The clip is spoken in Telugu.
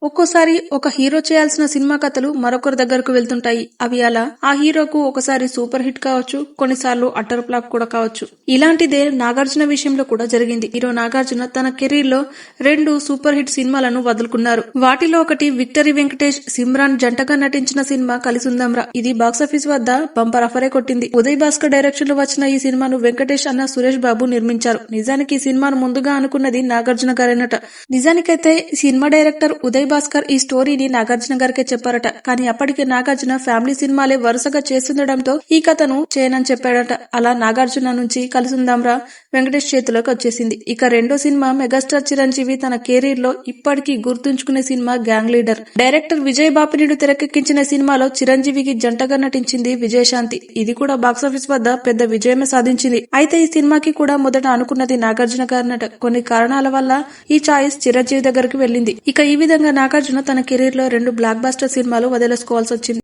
ఒక్కోసారి ఒక హీరో చేయాల్సిన సినిమా కథలు మరొకరి దగ్గరకు వెళ్తుంటాయి. అవి అలా ఆ హీరోకు ఒకసారి సూపర్ హిట్ కావచ్చు, కొన్నిసార్లు అట్టర్ ఫ్లాప్ కూడా కావచ్చు. ఇలాంటిదే నాగార్జున విషయంలో కూడా జరిగింది. హీరో నాగార్జున తన కెరీర్ లో 2 సూపర్ హిట్ సినిమాలను వదులుకున్నారు. వాటిలో ఒకటి విక్టరీ వెంకటేష్, సిమ్రాన్ జంటగా నటించిన సినిమా కలిసుందాంరా. ఇది బాక్సాఫీస్ వద్ద బంపర్ ఆఫరే కొట్టింది. ఉదయ్ భాస్కర్ డైరెక్షన్ లో వచ్చిన ఈ సినిమాను వెంకటేష్ అన్న సురేష్ బాబు నిర్మించారు. నిజానికి ఈ సినిమాను ముందుగా అనుకున్నది నాగార్జున గారేనట. నిజానికైతే సినిమా డైరెక్టర్ ఉదయ్ భాస్కర్ ఈ స్టోరీని నాగార్జున గారికే చెప్పారట. కానీ అప్పటికే నాగార్జున ఫ్యామిలీ సినిమాలే వరుసగా చేస్తుండటంతో ఈ కథను చేయనని చెప్పాడట. అలా నాగార్జున నుంచి కలిసుందాంరా వెంకటేష్ చేతిలోకి వచ్చేసింది. ఇక రెండో సినిమా మెగాస్టార్ చిరంజీవి తన కెరీర్ లో ఇప్పటికీ గుర్తుంచుకునే cinema gang leader. Director Vijay Bapineedu తెరకెక్కించిన సినిమాలో చిరంజీవికి జంటగా నటించింది విజయశాంతి. ఇది కూడా బాక్సాఫీస్ వద్ద పెద్ద విజయమే సాధించింది. అయితే ఈ సినిమాకి కూడా మొదట అనుకున్నది నాగార్జున గారినట. కొన్ని కారణాల వల్ల ఈ చాయిస్ చిరంజీవి దగ్గరకు వెళ్ళింది. ఇక ఈ విధంగా నాగార్జున తన కెరీర్ లో 2 బ్లాక్ బస్టర్ సినిమాలు వదిలేసుకోవాల్సి వచ్చింది.